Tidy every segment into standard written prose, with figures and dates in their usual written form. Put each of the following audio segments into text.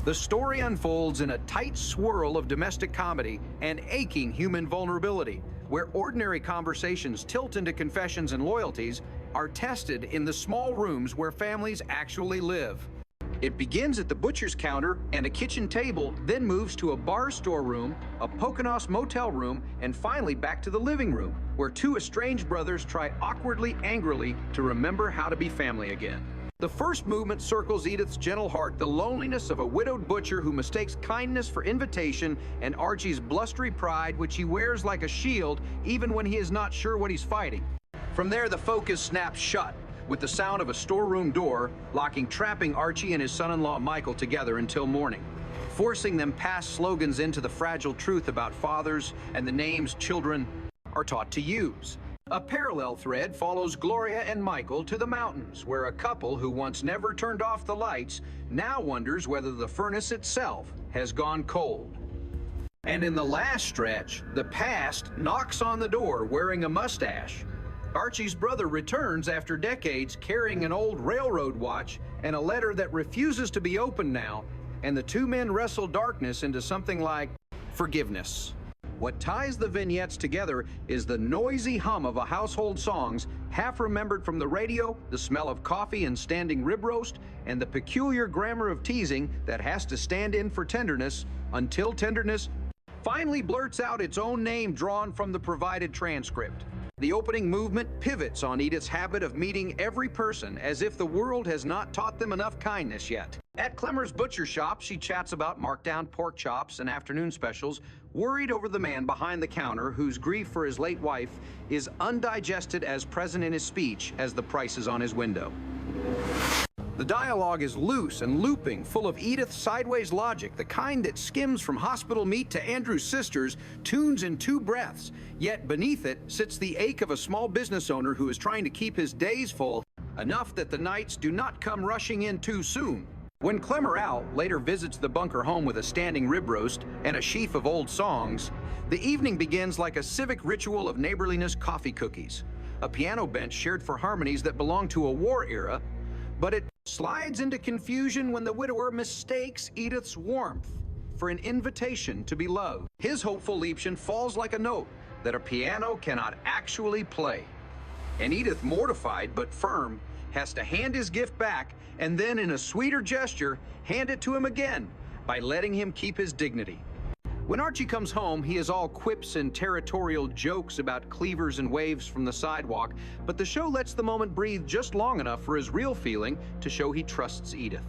The story unfolds in a tight swirl of domestic comedy and aching human vulnerability, where ordinary conversations tilt into confessions and loyalties are tested in the small rooms where families actually live. It begins at the butcher's counter and a kitchen table, then moves to a bar storeroom, a Poconos motel room, and finally back to the living room, where two estranged brothers try awkwardly, angrily to remember how to be family again. The first movement circles Edith's gentle heart, the loneliness of a widowed butcher who mistakes kindness for invitation, and Archie's blustery pride, which he wears like a shield even when he is not sure what he's fighting. From there, the focus snaps shut, with the sound of a storeroom door trapping Archie and his son-in-law Michael together until morning, forcing them past slogans into the fragile truth about fathers and the names children are taught to use. A parallel thread follows Gloria and Michael to the mountains, where a couple who once never turned off the lights now wonders whether the furnace itself has gone cold. And in the last stretch, the past knocks on the door wearing a mustache. Archie's brother returns after decades carrying an old railroad watch and a letter that refuses to be opened now, and the two men wrestle darkness into something like forgiveness. What ties the vignettes together is the noisy hum of a household songs, half remembered from the radio, the smell of coffee and standing rib roast, and the peculiar grammar of teasing that has to stand in for tenderness until tenderness finally blurts out its own name drawn from the provided transcript. The opening movement pivots on Edith's habit of meeting every person as if the world has not taught them enough kindness yet. At Clemmer's butcher shop, she chats about marked-down pork chops and afternoon specials, worried over the man behind the counter whose grief for his late wife is undigested as present in his speech as the prices on his window. The dialogue is loose and looping, full of Edith's sideways logic, the kind that skims from hospital meat to Andrew's sisters, tunes in two breaths. Yet beneath it sits the ache of a small business owner who is trying to keep his days full, enough that the nights do not come rushing in too soon. When Clemmer Al later visits the bunker home with a standing rib roast and a sheaf of old songs, the evening begins like a civic ritual of neighborliness coffee cookies, a piano bench shared for harmonies that belong to a war era, but it slides into confusion when the widower mistakes Edith's warmth for an invitation to be loved. His hopeful Liebchen falls like a note that a piano cannot actually play. And Edith, mortified but firm, has to hand his gift back and then, in a sweeter gesture, hand it to him again by letting him keep his dignity. When Archie comes home, he is all quips and territorial jokes about cleavers and waves from the sidewalk, but the show lets the moment breathe just long enough for his real feeling to show he trusts Edith.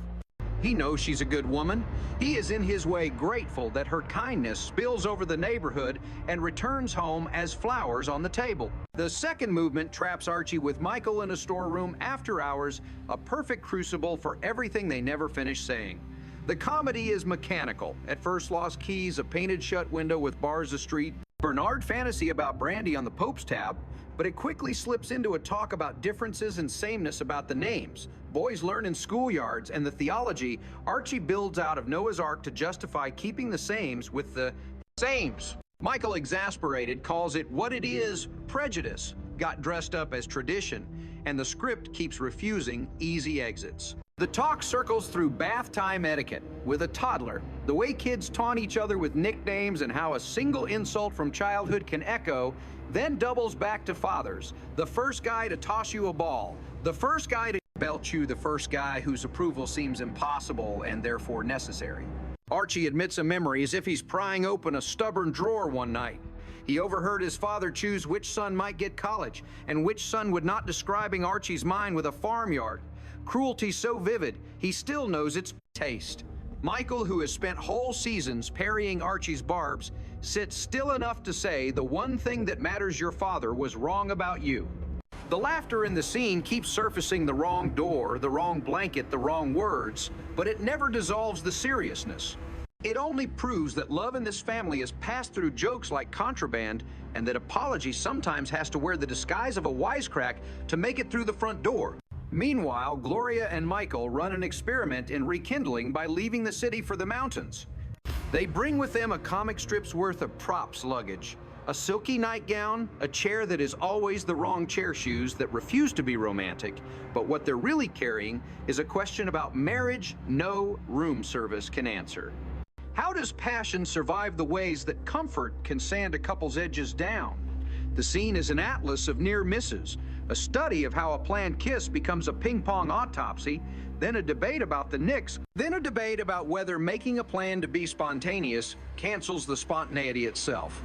He knows she's a good woman. He is in his way grateful that her kindness spills over the neighborhood and returns home as flowers on the table. The second movement traps Archie with Michael in a storeroom after hours, a perfect crucible for everything they never finish saying. The comedy is mechanical. At first, Lost Keys, a painted shut window with bars of street, Bernard fantasy about brandy on the Pope's tab, but it quickly slips into a talk about differences and sameness about the names boys learn in schoolyards and the theology Archie builds out of Noah's Ark to justify keeping the sames with the sames. Michael, exasperated, calls it what it is, prejudice, got dressed up as tradition, and the script keeps refusing easy exits. The talk circles through bath time etiquette with a toddler, the way kids taunt each other with nicknames and how a single insult from childhood can echo, then doubles back to fathers, the first guy to toss you a ball, the first guy to belt you, the first guy whose approval seems impossible and therefore necessary. Archie admits a memory as if he's prying open a stubborn drawer one night. He overheard his father choose which son might get college and which son would not, describing Archie's mind with a farmyard. Cruelty so vivid, he still knows its taste. Michael, who has spent whole seasons parrying Archie's barbs, sits still enough to say the one thing that matters your father was wrong about you. The laughter in the scene keeps surfacing the wrong door, the wrong blanket, the wrong words, but it never dissolves the seriousness. It only proves that love in this family is passed through jokes like contraband, and that apology sometimes has to wear the disguise of a wisecrack to make it through the front door. Meanwhile, Gloria and Michael run an experiment in rekindling by leaving the city for the mountains. They bring with them a comic strip's worth of props luggage, A silky nightgown, a chair that is always the wrong chair shoes that refuse to be romantic, but what they're really carrying is a question about marriage no room service can answer. How does passion survive the ways that comfort can sand a couple's edges down? The scene is an atlas of near misses, a study of how a planned kiss becomes a ping-pong autopsy, then a debate about the Knicks, then a debate about whether making a plan to be spontaneous cancels the spontaneity itself.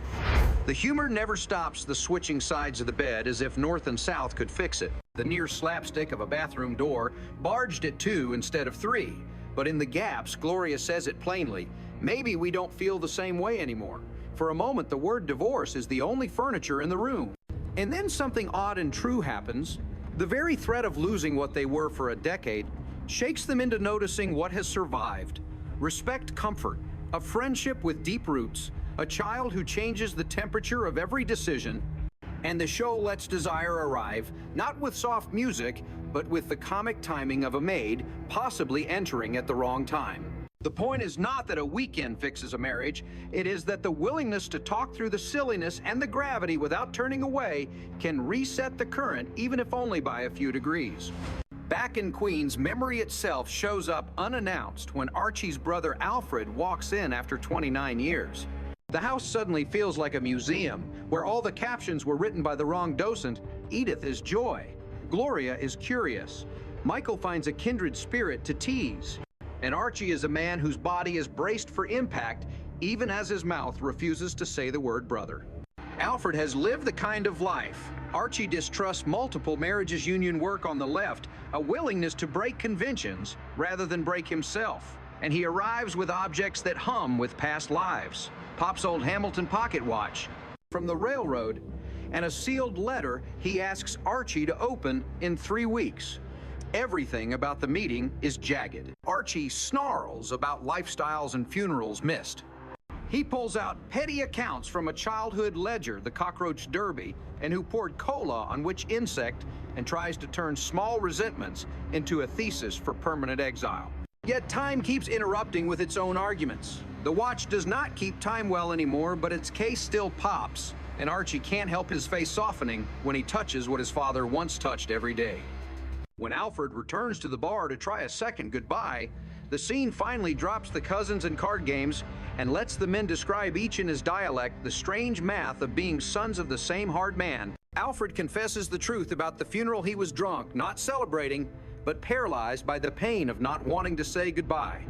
The humor never stops the switching sides of the bed as if north and south could fix it. The near slapstick of a bathroom door barged at 2 instead of 3. But in the gaps, Gloria says it plainly. Maybe we don't feel the same way anymore. For a moment, the word divorce is the only furniture in the room. And then something odd and true happens. The very threat of losing what they were for a decade shakes them into noticing what has survived. Respect comfort, a friendship with deep roots, a child who changes the temperature of every decision, and the show lets desire arrive, not with soft music, but with the comic timing of a maid possibly entering at the wrong time. The point is not that a weekend fixes a marriage, it is that the willingness to talk through the silliness and the gravity without turning away can reset the current, even if only by a few degrees. Back in Queens, memory itself shows up unannounced when Archie's brother Alfred walks in after 29 years. The house suddenly feels like a museum, where all the captions were written by the wrong docent. Edith is joy. Gloria is curious. Michael finds a kindred spirit to tease. And Archie is a man whose body is braced for impact, even as his mouth refuses to say the word brother. Alfred has lived the kind of life. Archie distrusts multiple marriages union work on the left, a willingness to break conventions rather than break himself. And he arrives with objects that hum with past lives. Pop's old Hamilton pocket watch from the railroad, and a sealed letter he asks Archie to open in 3 weeks. Everything about the meeting is jagged. Archie snarls about lifestyles and funerals missed. He pulls out petty accounts from a childhood ledger, the Cockroach Derby, and who poured cola on which insect, and tries to turn small resentments into a thesis for permanent exile. Yet time keeps interrupting with its own arguments. The watch does not keep time well anymore, but its case still pops, and Archie can't help his face softening when he touches what his father once touched every day. When Alfred returns to the bar to try a second goodbye, the scene finally drops the cousins and card games and lets the men describe each in his dialect the strange math of being sons of the same hard man. Alfred confesses the truth about the funeral. He was drunk, not celebrating, but paralyzed by the pain of not wanting to say goodbye.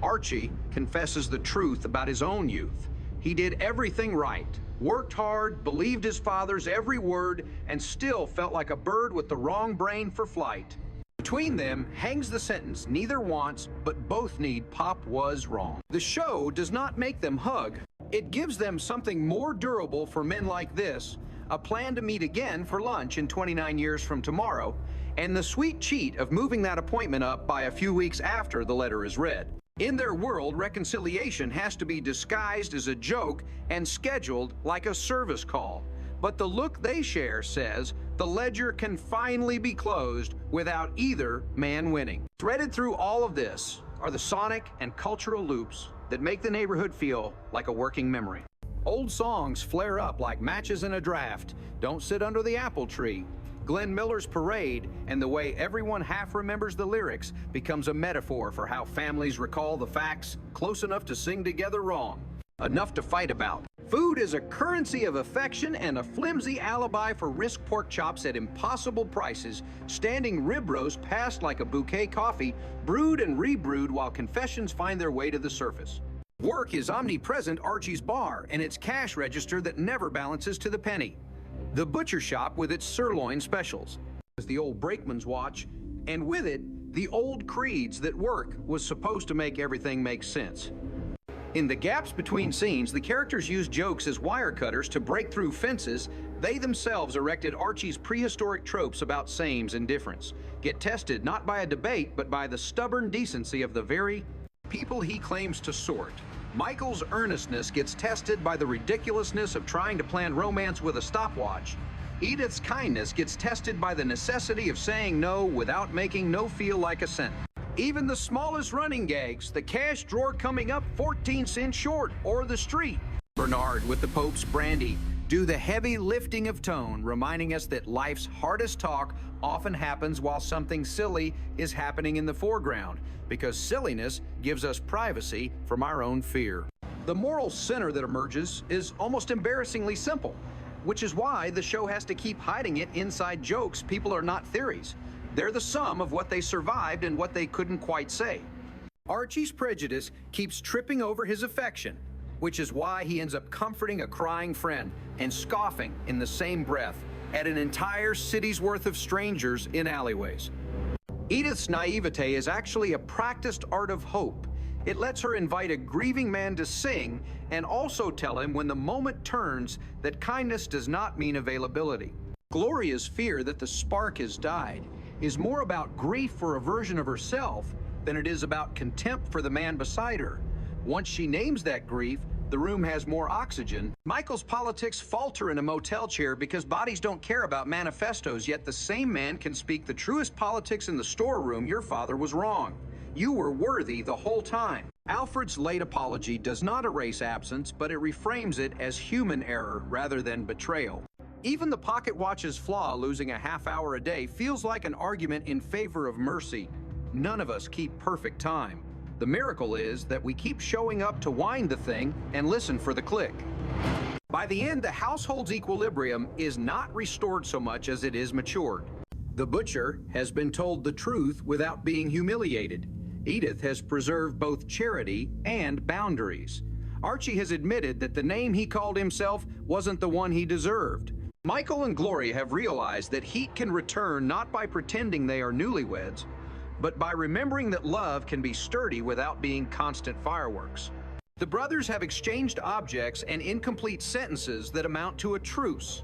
Archie confesses the truth about his own youth. He did everything right, worked hard, believed his father's every word, and still felt like a bird with the wrong brain for flight. Between them hangs the sentence, neither wants, but both need Pop was wrong. The show does not make them hug. It gives them something more durable for men like this, a plan to meet again for lunch in 29 years from tomorrow, and the sweet cheat of moving that appointment up by a few weeks after the letter is read. In their world, reconciliation has to be disguised as a joke and scheduled like a service call. But the look they share says the ledger can finally be closed without either man winning. Threaded through all of this are the sonic and cultural loops that make the neighborhood feel like a working memory. Old songs flare up like matches in a draft. Don't sit under the apple tree. Glenn Miller's Parade, and the way everyone half remembers the lyrics becomes a metaphor for how families recall the facts close enough to sing together wrong, enough to fight about. Food is a currency of affection and a flimsy alibi for risk pork chops at impossible prices, standing rib roast passed like a bouquet coffee, brewed and rebrewed while confessions find their way to the surface. Work is omnipresent Archie's bar and its cash register that never balances to the penny. The butcher shop with its sirloin specials, the old brakeman's watch, and with it, the old creeds that work was supposed to make everything make sense. In the gaps between scenes, the characters use jokes as wire cutters to break through fences. They themselves erected Archie's prehistoric tropes about sames and difference, get tested not by a debate, but by the stubborn decency of the very people he claims to sort. Michael's earnestness gets tested by the ridiculousness of trying to plan romance with a stopwatch. Edith's kindness gets tested by the necessity of saying no without making no feel like a sentence. Even the smallest running gags, the cash drawer coming up 14 cents short, or the street, Bernard with the Pope's brandy do the heavy lifting of tone, reminding us that life's hardest talk often happens while something silly is happening in the foreground, because silliness gives us privacy from our own fear. The moral center that emerges is almost embarrassingly simple, which is why the show has to keep hiding it inside jokes. People are not theories. They're the sum of what they survived and what they couldn't quite say. Archie's prejudice keeps tripping over his affection, which is why he ends up comforting a crying friend and scoffing in the same breath at an entire city's worth of strangers in alleyways. Edith's naivete is actually a practiced art of hope. It lets her invite a grieving man to sing and also tell him when the moment turns that kindness does not mean availability. Gloria's fear that the spark has died is more about grief for a version of herself than it is about contempt for the man beside her. Once she names that grief, the room has more oxygen. Michael's politics falter in a motel chair because bodies don't care about manifestos, yet the same man can speak the truest politics in the storeroom. Your father was wrong. You were worthy the whole time. Alfred's late apology does not erase absence, but it reframes it as human error rather than betrayal. Even the pocket watch's flaw, losing a half hour a day, feels like an argument in favor of mercy. None of us keep perfect time. The miracle is that we keep showing up to wind the thing and listen for the click. By the end, the household's equilibrium is not restored so much as it is matured. The butcher has been told the truth without being humiliated. Edith has preserved both charity and boundaries. Archie has admitted that the name he called himself wasn't the one he deserved. Michael and Gloria have realized that heat can return not by pretending they are newlyweds, but by remembering that love can be sturdy without being constant fireworks. The brothers have exchanged objects and incomplete sentences that amount to a truce.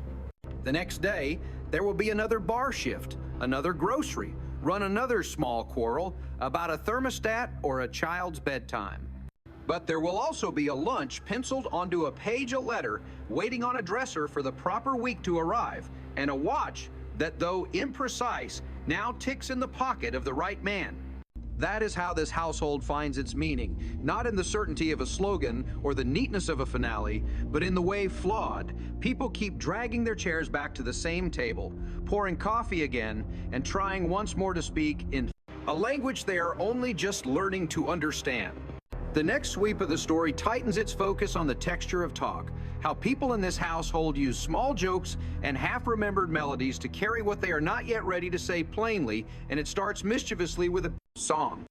The next day, there will be another bar shift, another grocery, run another small quarrel about a thermostat or a child's bedtime. But there will also be a lunch penciled onto a page, a letter waiting on a dresser for the proper week to arrive, and a watch that, though imprecise, now ticks in the pocket of the right man. That is how this household finds its meaning, not in the certainty of a slogan or the neatness of a finale, but in the way flawed people keep dragging their chairs back to the same table, pouring coffee again, and trying once more to speak in a language they are only just learning to understand. The next sweep of the story tightens its focus on the texture of talk, how people in this household use small jokes and half-remembered melodies to carry what they are not yet ready to say plainly, and it starts mischievously with a song.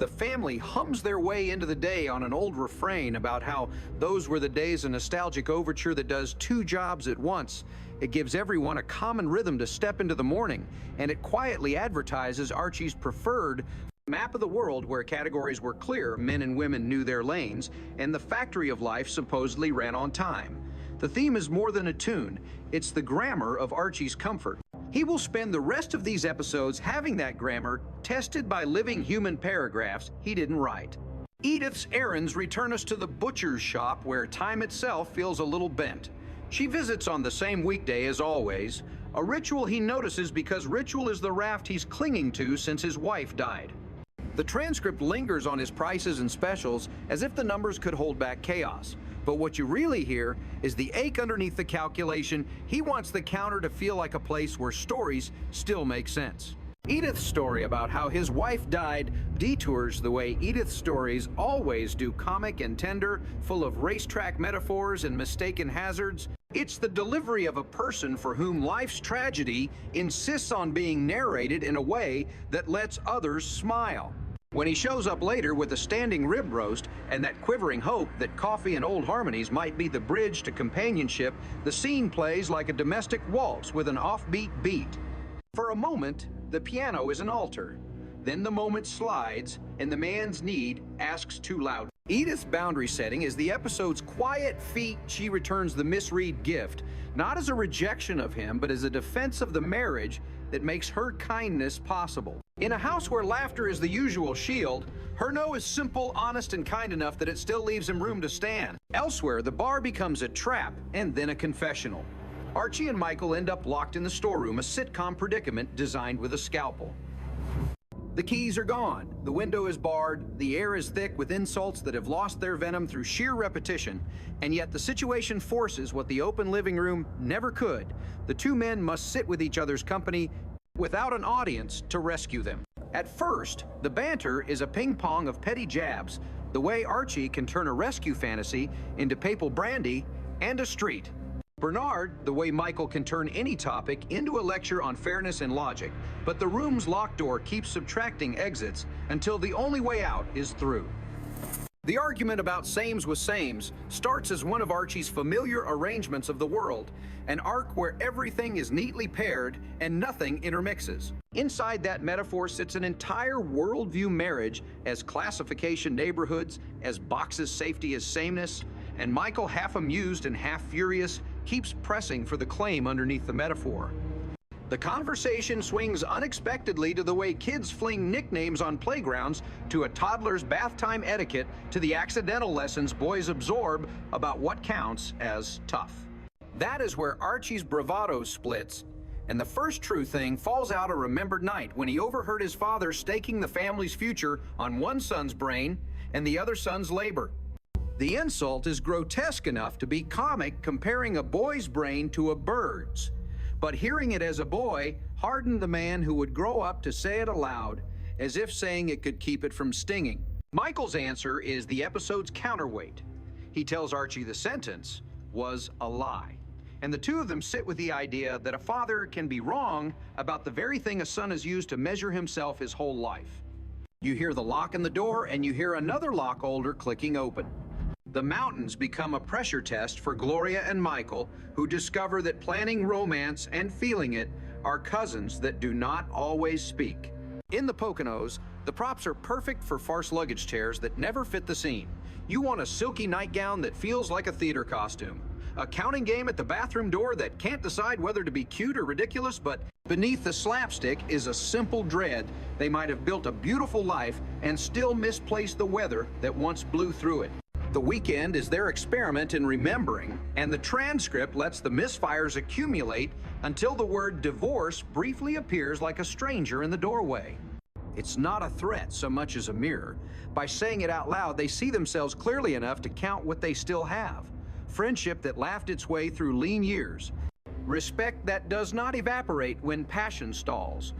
The family hums their way into the day on an old refrain about how those were the days, a nostalgic overture that does two jobs at once. It gives everyone a common rhythm to step into the morning, and it quietly advertises Archie's preferred map of the world where categories were clear, men and women knew their lanes, and the factory of life supposedly ran on time. The theme is more than a tune, it's the grammar of Archie's comfort. He will spend the rest of these episodes having that grammar tested by living human paragraphs he didn't write. Edith's errands return us to the butcher's shop where time itself feels a little bent. She visits on the same weekday as always, a ritual he notices because ritual is the raft he's clinging to since his wife died. The transcript lingers on his prices and specials as if the numbers could hold back chaos. But what you really hear is the ache underneath the calculation. He wants the counter to feel like a place where stories still make sense. Edith's story about how his wife died detours the way Edith's stories always do, comic and tender, full of racetrack metaphors and mistaken hazards. It's the delivery of a person for whom life's tragedy insists on being narrated in a way that lets others smile. When he shows up later with a standing rib roast and that quivering hope that coffee and old harmonies might be the bridge to companionship, the scene plays like a domestic waltz with an offbeat beat. For a moment, the piano is an altar. Then the moment slides, and the man's need asks too loud. Edith's boundary setting is the episode's quiet feat. She returns the misread gift, not as a rejection of him, but as a defense of the marriage that makes her kindness possible. In a house where laughter is the usual shield, her no is simple, honest, and kind enough that it still leaves him room to stand. Elsewhere, the bar becomes a trap and then a confessional. Archie and Michael end up locked in the storeroom, a sitcom predicament designed with a scalpel. The keys are gone, the window is barred, the air is thick with insults that have lost their venom through sheer repetition, and yet the situation forces what the open living room never could. The two men must sit with each other's company without an audience to rescue them. At first, the banter is a ping-pong of petty jabs, the way Archie can turn a rescue fantasy into papal brandy and a street. Bernard, the way Michael can turn any topic into a lecture on fairness and logic, but the room's locked door keeps subtracting exits until the only way out is through. The argument about sames with sames starts as one of Archie's familiar arrangements of the world, an arc where everything is neatly paired and nothing intermixes. Inside that metaphor sits an entire worldview marriage as classification neighborhoods, as boxes safety as sameness, and Michael, half amused and half furious, keeps pressing for the claim underneath the metaphor. The conversation swings unexpectedly to the way kids fling nicknames on playgrounds, to a toddler's bath time etiquette, to the accidental lessons boys absorb about what counts as tough. That is where Archie's bravado splits, and the first true thing falls out a remembered night when he overheard his father staking the family's future on one son's brain and the other son's labor. The insult is grotesque enough to be comic, comparing a boy's brain to a bird's. But hearing it as a boy hardened the man who would grow up to say it aloud, as if saying it could keep it from stinging. Michael's answer is the episode's counterweight. He tells Archie the sentence was a lie. And the two of them sit with the idea that a father can be wrong about the very thing a son has used to measure himself his whole life. You hear the lock in the door, and you hear another lock holder clicking open. The mountains become a pressure test for Gloria and Michael, who discover that planning romance and feeling it are cousins that do not always speak. In the Poconos, the props are perfect for farce luggage chairs that never fit the scene. You want a silky nightgown that feels like a theater costume. A counting game at the bathroom door that can't decide whether to be cute or ridiculous, but beneath the slapstick is a simple dread. They might have built a beautiful life and still misplaced the weather that once blew through it. The weekend is their experiment in remembering, and the transcript lets the misfires accumulate until the word divorce briefly appears like a stranger in the doorway. It's not a threat so much as a mirror. By saying it out loud, they see themselves clearly enough to count what they still have. Friendship that laughed its way through lean years. Respect that does not evaporate when passion stalls.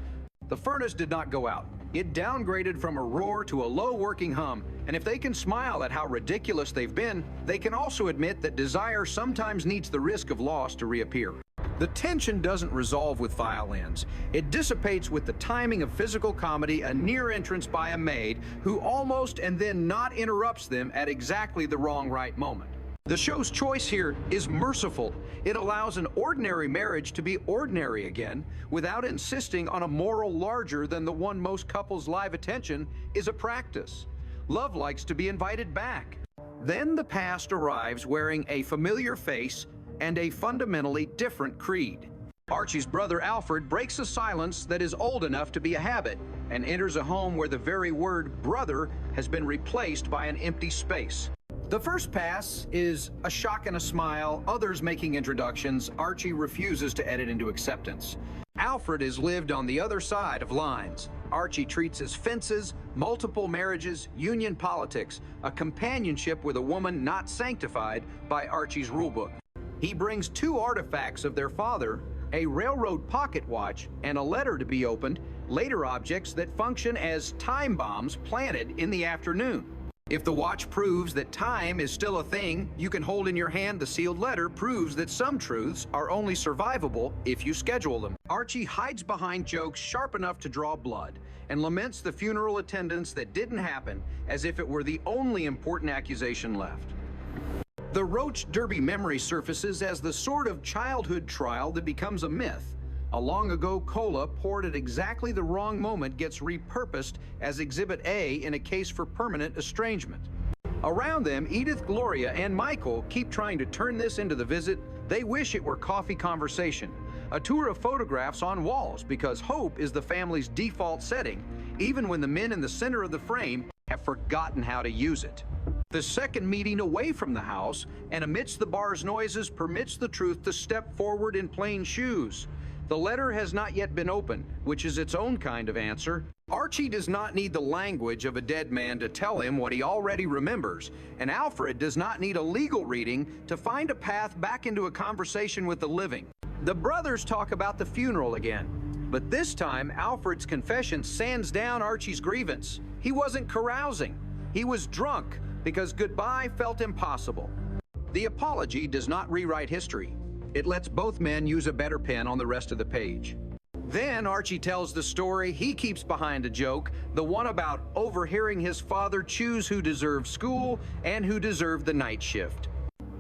The furnace did not go out. It downgraded from a roar to a low working hum, and if they can smile at how ridiculous they've been, they can also admit that desire sometimes needs the risk of loss to reappear. The tension doesn't resolve with violins. It dissipates with the timing of physical comedy, a near entrance by a maid who almost and then not interrupts them at exactly the wrong right moment. The show's choice here is merciful. It allows an ordinary marriage to be ordinary again without insisting on a moral larger than the one most couples' live attention is a practice. Love likes to be invited back. Then the past arrives wearing a familiar face and a fundamentally different creed. Archie's brother Alfred breaks a silence that is old enough to be a habit and enters a home where the very word brother has been replaced by an empty space. The first pass is a shock and a smile, others making introductions. Archie refuses to edit into acceptance. Alfred has lived on the other side of lines. Archie treats as fences, multiple marriages, union politics, a companionship with a woman not sanctified by Archie's rulebook. He brings two artifacts of their father, a railroad pocket watch and a letter to be opened, later objects that function as time bombs planted in the afternoon. If the watch proves that time is still a thing you can hold in your hand, the sealed letter proves that some truths are only survivable if you schedule them. Archie hides behind jokes sharp enough to draw blood and laments the funeral attendance that didn't happen as if it were the only important accusation left. The Roach Derby memory surfaces as the sort of childhood trial that becomes a myth. A long ago cola poured at exactly the wrong moment gets repurposed as Exhibit A in a case for permanent estrangement. Around them, Edith, Gloria, and Michael keep trying to turn this into the visit they wish it were coffee conversation. A tour of photographs on walls because hope is the family's default setting, even when the men in the center of the frame have forgotten how to use it. The second meeting away from the house and amidst the bar's noises permits the truth to step forward in plain shoes. The letter has not yet been opened, which is its own kind of answer. Archie does not need the language of a dead man to tell him what he already remembers, and Alfred does not need a legal reading to find a path back into a conversation with the living. The brothers talk about the funeral again, but this time Alfred's confession sands down Archie's grievance. He wasn't carousing. He was drunk because goodbye felt impossible. The apology does not rewrite history. It lets both men use a better pen on the rest of the page. Then Archie tells the story he keeps behind a joke, the one about overhearing his father choose who deserved school and who deserved the night shift.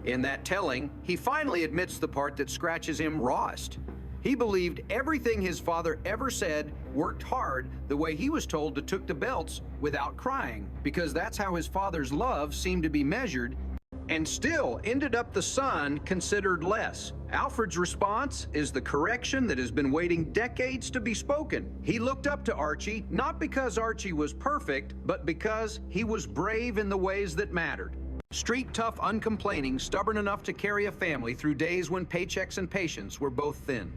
In that telling, he finally admits the part that scratches him rawest. He believed everything his father ever said, worked hard the way he was told to took the belts without crying, because that's how his father's love seemed to be measured, and still ended up the son considered less. Alfred's response is the correction that has been waiting decades to be spoken. He looked up to Archie, not because Archie was perfect, but because he was brave in the ways that mattered. Street tough, uncomplaining, stubborn enough to carry a family through days when paychecks and patience were both thin.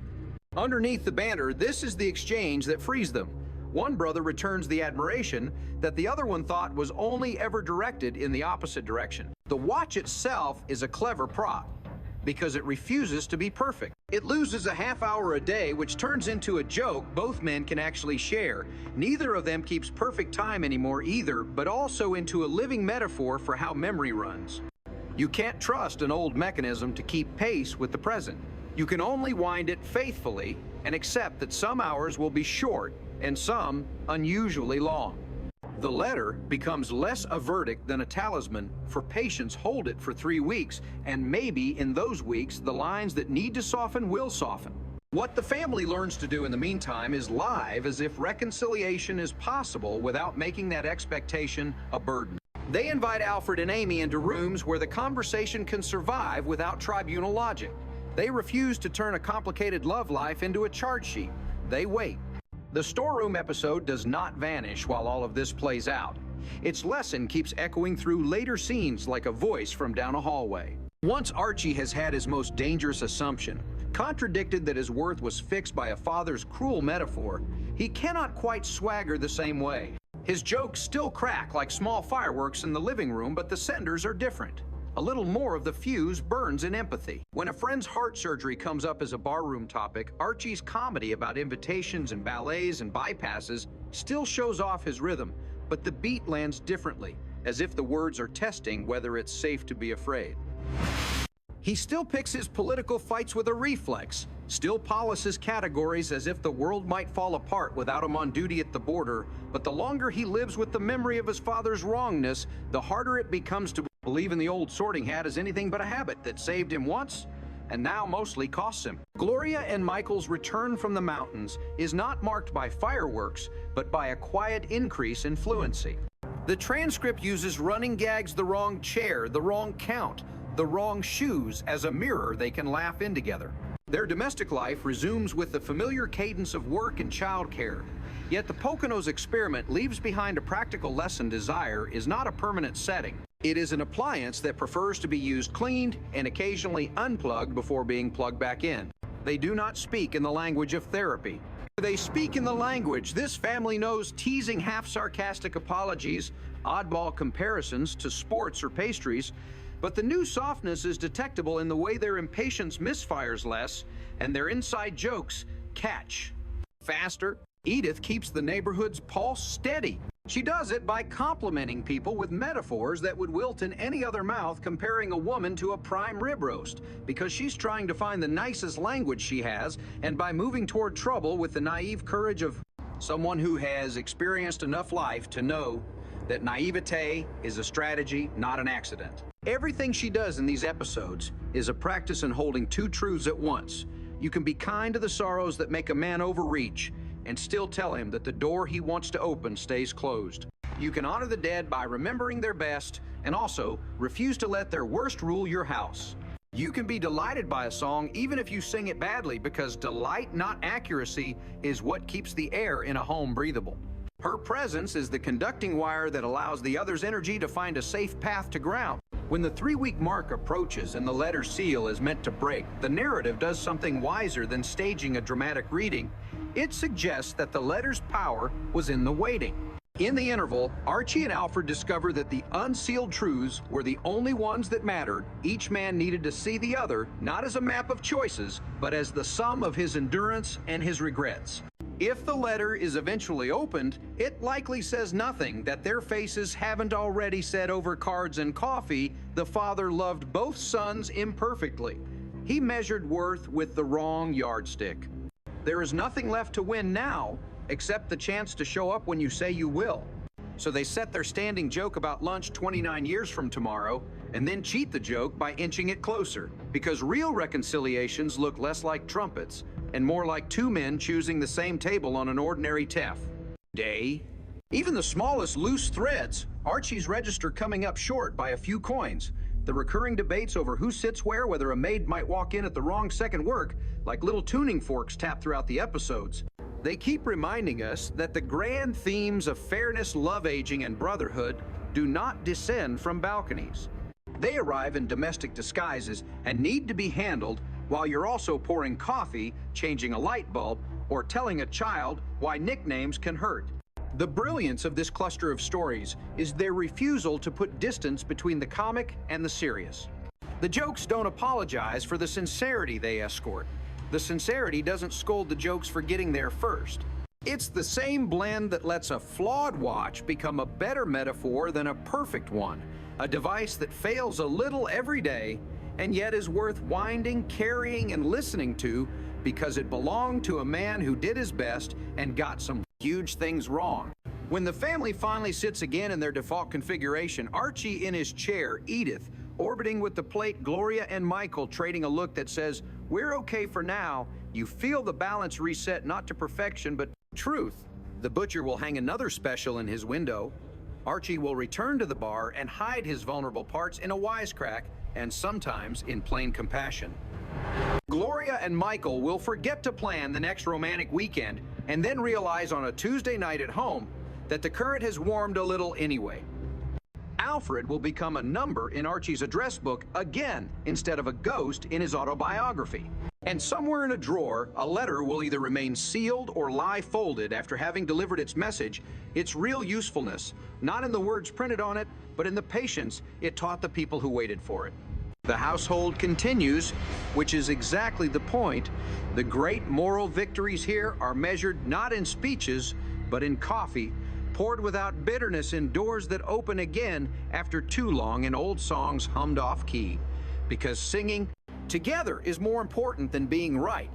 Underneath the banter, this is the exchange that frees them. One brother returns the admiration that the other one thought was only ever directed in the opposite direction. The watch itself is a clever prop because it refuses to be perfect. It loses a half hour a day, which turns into a joke both men can actually share. Neither of them keeps perfect time anymore either, but also into a living metaphor for how memory runs. You can't trust an old mechanism to keep pace with the present. You can only wind it faithfully and accept that some hours will be short and some unusually long. The letter becomes less a verdict than a talisman, for patience hold it for 3 weeks, and maybe in those weeks the lines that need to soften will soften. What the family learns to do in the meantime is live as if reconciliation is possible without making that expectation a burden. They invite Alfred and Amy into rooms where the conversation can survive without tribunal logic. They refuse to turn a complicated love life into a charge sheet. They wait. The storeroom episode does not vanish while all of this plays out. Its lesson keeps echoing through later scenes like a voice from down a hallway. Once Archie has had his most dangerous assumption, contradicted that his worth was fixed by a father's cruel metaphor, he cannot quite swagger the same way. His jokes still crack like small fireworks in the living room, but the senders are different. A little more of the fuse burns in empathy. When a friend's heart surgery comes up as a barroom topic, Archie's comedy about invitations and ballets and bypasses still shows off his rhythm, but the beat lands differently, as if the words are testing whether it's safe to be afraid. He still picks his political fights with a reflex, still policies categories as if the world might fall apart without him on duty at the border, but the longer he lives with the memory of his father's wrongness, the harder it becomes to believe in the old sorting hat as anything but a habit that saved him once and now mostly costs him. Gloria and Michael's return from the mountains is not marked by fireworks, but by a quiet increase in fluency. The transcript uses running gags, the wrong chair, the wrong count, the wrong shoes as a mirror they can laugh in together. Their domestic life resumes with the familiar cadence of work and childcare. Yet the Poconos experiment leaves behind a practical lesson. Desire is not a permanent setting. It is an appliance that prefers to be used cleaned and occasionally unplugged before being plugged back in. They do not speak in the language of therapy. They speak in the language this family knows, teasing half-sarcastic apologies, oddball comparisons to sports or pastries, but the new softness is detectable in the way their impatience misfires less and their inside jokes catch faster. Edith keeps the neighborhood's pulse steady. She does it by complimenting people with metaphors that would wilt in any other mouth, comparing a woman to a prime rib roast, because she's trying to find the nicest language she has, and by moving toward trouble with the naive courage of someone who has experienced enough life to know that naivete is a strategy, not an accident. Everything she does in these episodes is a practice in holding two truths at once. You can be kind to the sorrows that make a man overreach, and still tell him that the door he wants to open stays closed. You can honor the dead by remembering their best, and also refuse to let their worst rule your house. You can be delighted by a song even if you sing it badly, because delight, not accuracy, is what keeps the air in a home breathable. Her presence is the conducting wire that allows the other's energy to find a safe path to ground. When the 3-week mark approaches and the letter seal is meant to break, the narrative does something wiser than staging a dramatic reading. It suggests that the letter's power was in the waiting. In the interval, Archie and Alfred discover that the unsealed truths were the only ones that mattered. Each man needed to see the other, not as a map of choices, but as the sum of his endurance and his regrets. If the letter is eventually opened, it likely says nothing that their faces haven't already said over cards and coffee. The father loved both sons imperfectly. He measured worth with the wrong yardstick. There is nothing left to win now, except the chance to show up when you say you will. So they set their standing joke about lunch 29 years from tomorrow, and then cheat the joke by inching it closer, because real reconciliations look less like trumpets and more like two men choosing the same table on an ordinary TEF day. Even the smallest loose threads, Archie's register coming up short by a few coins, the recurring debates over who sits where, whether a maid might walk in at the wrong second work, like little tuning forks tapped throughout the episodes. They keep reminding us that the grand themes of fairness, love aging, and brotherhood do not descend from balconies. They arrive in domestic disguises and need to be handled while you're also pouring coffee, changing a light bulb, or telling a child why nicknames can hurt. The brilliance of this cluster of stories is their refusal to put distance between the comic and the serious. The jokes don't apologize for the sincerity they escort. The sincerity doesn't scold the jokes for getting there first. It's the same blend that lets a flawed watch become a better metaphor than a perfect one, a device that fails a little every day and yet is worth winding, carrying, and listening to because it belonged to a man who did his best and got some huge things wrong. When the family finally sits again in their default configuration, Archie in his chair, Edith orbiting with the plate, Gloria and Michael trading a look that says, "We're okay for now," you feel the balance reset not to perfection but truth. The butcher will hang another special in his window. Archie will return to the bar and hide his vulnerable parts in a wisecrack, and sometimes in plain compassion. Gloria and Michael will forget to plan the next romantic weekend and then realize on a Tuesday night at home that the current has warmed a little anyway. Alfred will become a number in Archie's address book again instead of a ghost in his autobiography. And somewhere in a drawer, a letter will either remain sealed or lie folded after having delivered its message, its real usefulness, not in the words printed on it, but in the patience it taught the people who waited for it. The household continues, which is exactly the point. The great moral victories here are measured not in speeches, but in coffee, poured without bitterness in doors that open again after too long in old songs hummed off key. Because singing together is more important than being right.